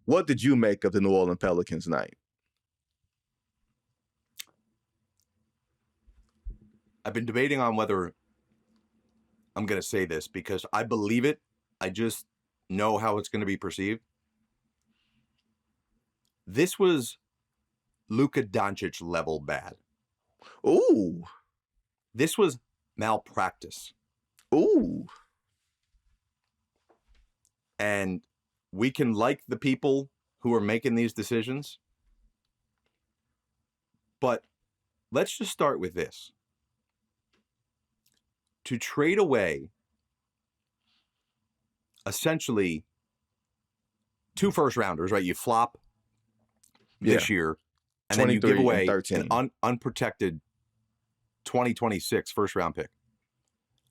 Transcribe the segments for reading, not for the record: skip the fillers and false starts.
what did you make of the New Orleans Pelicans night? I've been debating on whether I'm going to say this because I believe it. I just know how it's going to be perceived. This was Luka Doncic-level bad. Ooh. This was malpractice. Ooh. And we can like the people who are making these decisions. But let's just start with this. To trade away essentially 2 first-rounders, right? You flop this year, and then you give away an unprotected 2026 first-round pick.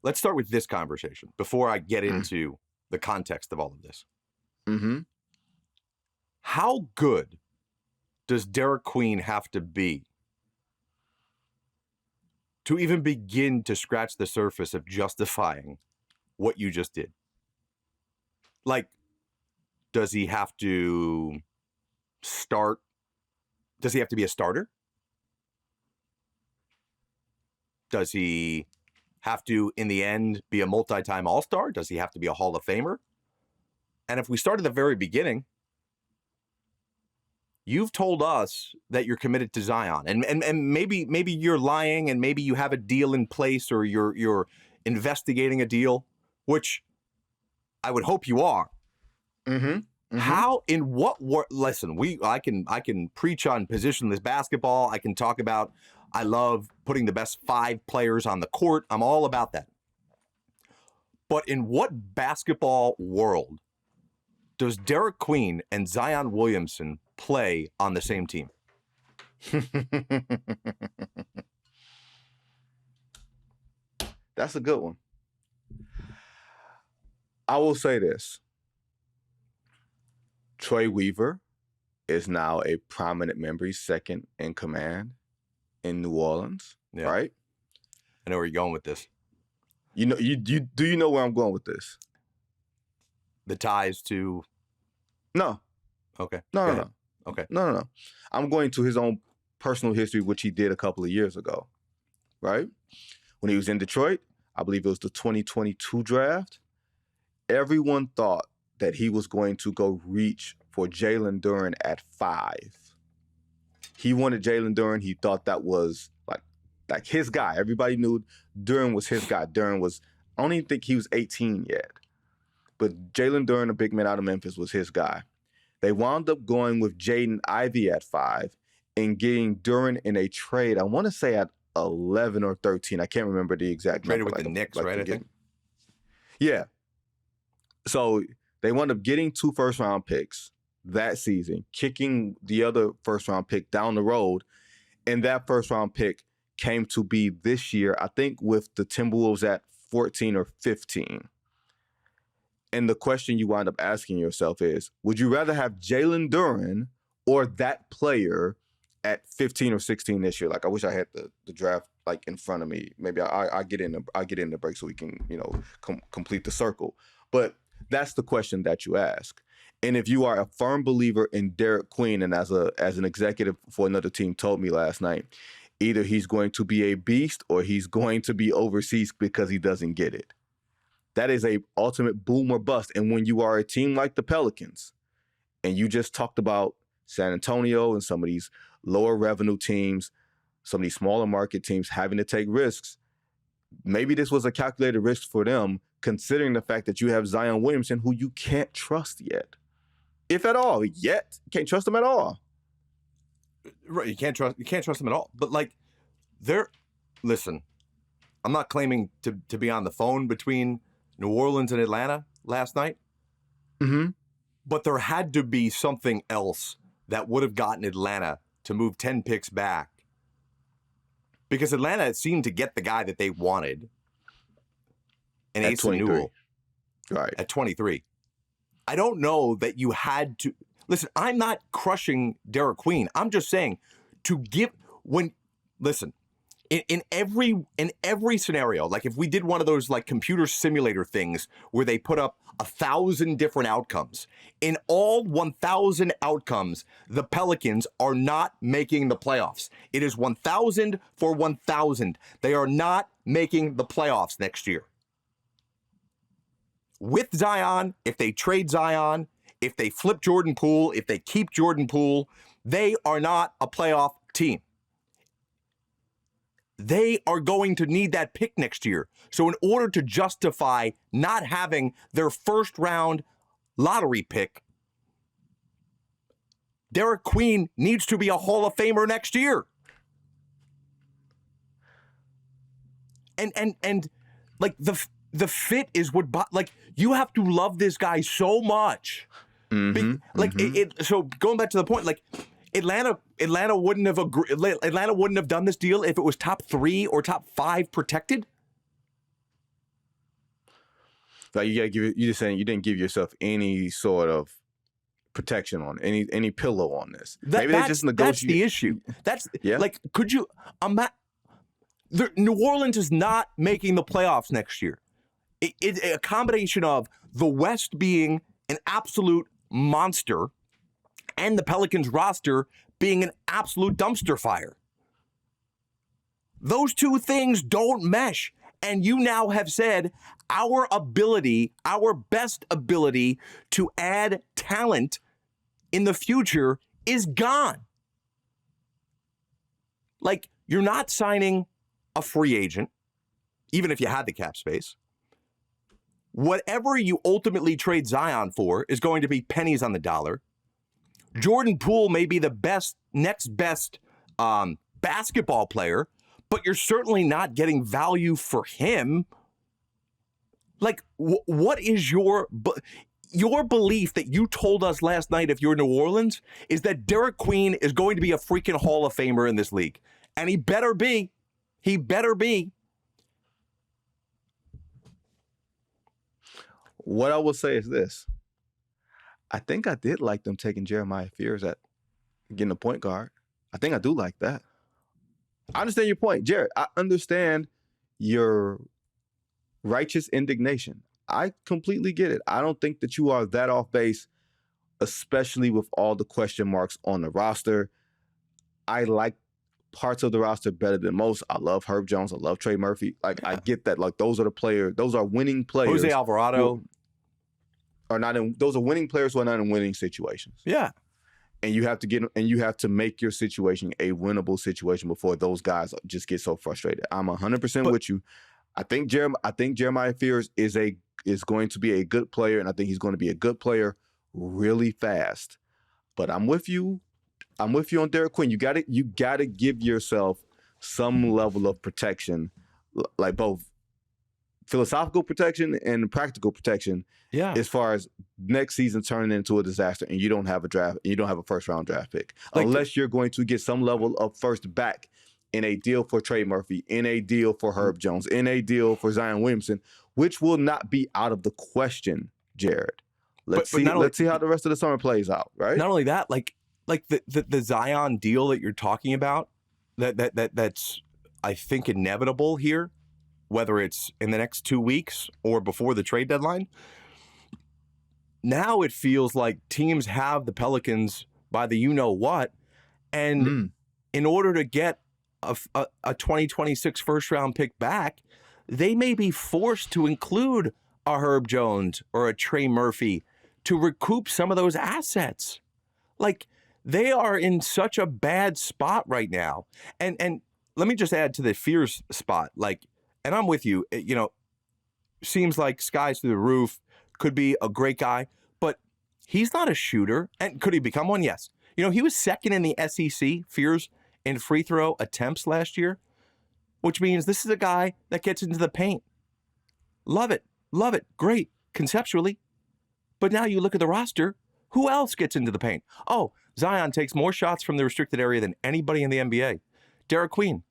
Let's start with this conversation before I get into the context of all of this. Mm-hmm. How good does Derik Queen have to be to even begin to scratch the surface of justifying what you just did? Like, does he have to start? Does he have to be a starter? Does he have to, in the end, be a multi-time All-Star? Does he have to be a Hall of Famer? And if we start at the very beginning, you've told us that you're committed to Zion, and maybe you're lying, and maybe you have a deal in place, or you're investigating a deal, which I would hope you are. Mm-hmm. Mm-hmm. How, in what listen, I can preach on positionless basketball. I can talk about, I love putting the best 5 players on the court. I'm all about that. But in what basketball world does Derik Queen and Zion Williamson play on the same team? That's a good one. I will say this. Troy Weaver is now a prominent member. He's second in command in New Orleans, right? I know where you're going with this. You know, do you know where I'm going with this? The ties to... No. Okay. No. Okay. No. I'm going to his own personal history, which he did a couple of years ago, right? When he was in Detroit, I believe it was the 2022 draft. Everyone thought that he was going to go reach for Jalen Duren at 5. He wanted Jalen Duren. He thought that was like his guy. Everybody knew Duren was his guy. Duren was, I don't even think he was 18 yet. But Jalen Duren, a big man out of Memphis, was his guy. They wound up going with Jaden Ivey at 5 and getting Duren in a trade, I want to say at 11 or 13. I can't remember the exact number. Traded with the Knicks, right, I think? Yeah. So they wound up getting 2 first-round picks that season, kicking the other first-round pick down the road, and that first-round pick came to be this year, I think, with the Timberwolves at 14 or 15. And the question you wind up asking yourself is, would you rather have Jalen Duren or that player at 15 or 16 this year? Like, I wish I had the draft like in front of me. Maybe I'll get in the break so we can, complete the circle. But that's the question that you ask. And if you are a firm believer in Derik Queen, and as an executive for another team told me last night, either he's going to be a beast or he's going to be overseas because he doesn't get it. That is a ultimate boom or bust. And when you are a team like the Pelicans, and you just talked about San Antonio and some of these lower revenue teams, some of these smaller market teams having to take risks, maybe this was a calculated risk for them, considering the fact that you have Zion Williamson, who you can't trust yet. If at all, yet. You can't trust him at all. Right, you can't trust him at all. But listen, I'm not claiming to be on the phone between New Orleans and Atlanta last night. Mm-hmm. But there had to be something else that would have gotten Atlanta to move 10 picks back. Because Atlanta seemed to get the guy that they wanted. And at 23. Right. At 23. I don't know that you had to... Listen, I'm not crushing Derik Queen. I'm just saying listen, in every scenario, like if we did one of those like computer simulator things where they put up 1,000 different outcomes, in all 1,000 outcomes, the Pelicans are not making the playoffs. It is 1,000 for 1,000. They are not making the playoffs next year. With Zion, if they trade Zion, if they flip Jordan Poole, if they keep Jordan Poole, they are not a playoff team. They are going to need that pick next year. So in order to justify not having their first round lottery pick, Derik Queen needs to be a Hall of Famer next year. And like the fit is what, like, you have to love this guy so much. So going back to the point, like, Atlanta wouldn't have done this deal if it was top 3 or top 5 protected. Like, you just saying you didn't give yourself any sort of protection on any pillow on this. Maybe they just negotiate. That's the issue. Like, could you? New Orleans is not making the playoffs next year. It's a combination of the West being an absolute monster and the Pelicans roster being an absolute dumpster fire. Those two things don't mesh. And you now have said our best ability to add talent in the future is gone. Like, you're not signing a free agent, even if you had the cap space. Whatever you ultimately trade Zion for is going to be pennies on the dollar. Jordan Poole may be the next best basketball player, but you're certainly not getting value for him. Like, what is your belief that you told us last night, if you're New Orleans, is that Derik Queen is going to be a freaking Hall of Famer in this league? And he better be. He better be. What I will say is this. I think I did like them taking Jeremiah Fears at getting a point guard. I think I do like that. I understand your point, Jared. I understand your righteous indignation. I completely get it. I don't think that you are that off base, especially with all the question marks on the roster. I like parts of the roster better than most. I love Herb Jones. I love Trey Murphy. Like, I get that. Like, those are the players. Those are winning players. Jose Alvarado. Those are winning players who are not in winning situations. Yeah. And you have to make your situation a winnable situation before those guys just get so frustrated. I'm 100% with you. I think Jeremiah Fears is going to be a good player, and I think he's going to be a good player really fast. But I'm with you. I'm with you on Derik Queen. You gotta give yourself some level of protection, like both philosophical protection and practical protection. Yeah. As far as next season turning into a disaster and you don't have a draft, and you don't have a first round draft pick, unless you're going to get some level of first back in a deal for Trey Murphy, in a deal for Herb Jones, in a deal for Zion Williamson, which will not be out of the question, Jared. Let's see how the rest of the summer plays out, right? Not only that, like the Zion deal that you're talking about, that's I think inevitable here, whether it's in the next 2 weeks or before the trade deadline. Now it feels like teams have the Pelicans by the you-know-what, and in order to get a 2026 first-round pick back, they may be forced to include a Herb Jones or a Trey Murphy to recoup some of those assets. Like, they are in such a bad spot right now. And let me just add to the Fears spot, like, and I'm with you, seems like sky's through the roof, could be a great guy, but he's not a shooter. And could he become one? Yes. He was second in the SEC, Fears, in free throw attempts last year, which means this is a guy that gets into the paint. Love it. Great, conceptually. But now you look at the roster, who else gets into the paint? Oh, Zion takes more shots from the restricted area than anybody in the NBA. Derik Queen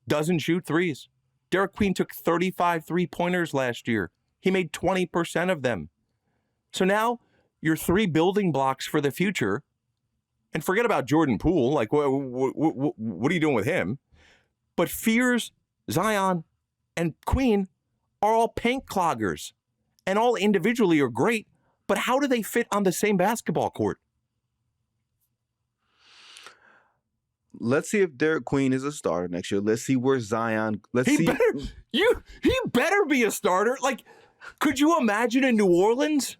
doesn't shoot threes. Derik Queen took 35 three-pointers last year. He made 20% of them. So now your 3 building blocks for the future, and forget about Jordan Poole. Like, what are you doing with him? but Fears, Zion, and Queen are all paint cloggers, and all individually are great, but how do they fit on the same basketball court? Let's see if Derik Queen is a starter next year. Let's see where Zion. He better be a starter. Like, could you imagine in New Orleans?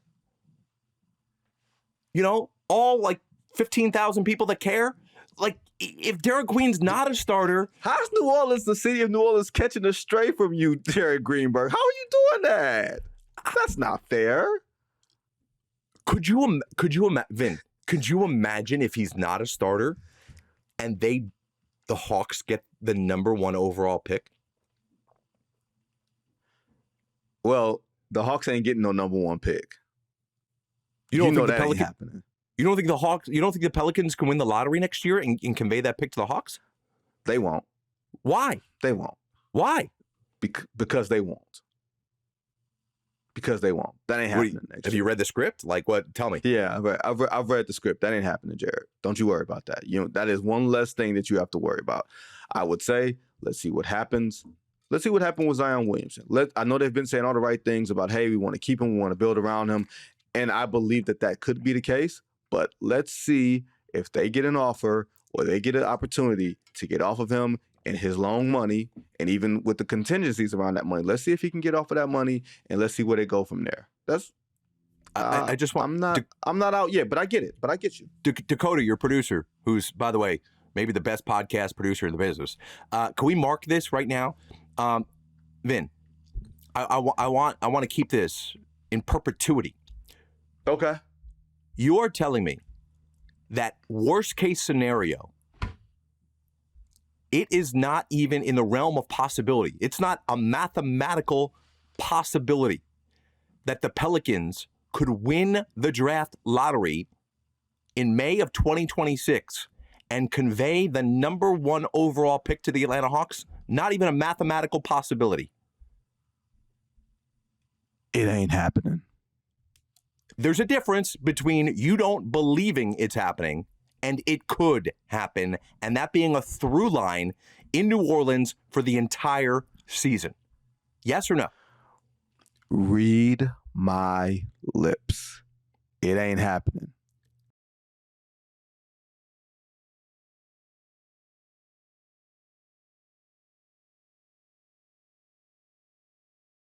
You know, all like 15,000 people that care. Like, if Derik Queen's not a starter, how's New Orleans, the city of New Orleans, catching a stray from you, Jared Greenberg? How are you doing that? That's not fair. Could you imagine if he's not a starter and the Hawks get the #1 overall pick? Well, the Hawks ain't getting no #1 pick. You don't think that ain't happening. You don't think the Pelicans can win the lottery next year and convey that pick to the Hawks? They won't. Why? They won't. Why? Because they won't. Because they won't. That ain't happening next year. Have you read the script? Like what? Tell me. Yeah, I've read the script. That ain't happening, Jared. Don't you worry about that. That is one less thing that you have to worry about. I would say, let's see what happens. Let's see what happened with Zion Williamson. I know they've been saying all the right things about, hey, we want to keep him, we want to build around him. And I believe that could be the case. But let's see if they get an offer or they get an opportunity to get off of him and his long money, and even with the contingencies around that money. Let's see if he can get off of that money, and let's see where they go from there. That's I just want. I'm not out yet, but I get it. But I get you. Dakota, your producer, who's, by the way, maybe the best podcast producer in the business. Can we mark this right now? Vin, I want to keep this in perpetuity. Okay. You are telling me that worst case scenario, it is not even in the realm of possibility. It's not a mathematical possibility that the Pelicans could win the draft lottery in May of 2026 and convey the #1 overall pick to the Atlanta Hawks. Not even a mathematical possibility. It ain't happening. There's a difference between you don't believing it's happening and it could happen, and that being a through line in New Orleans for the entire season. Yes or no? Read my lips. It ain't happening.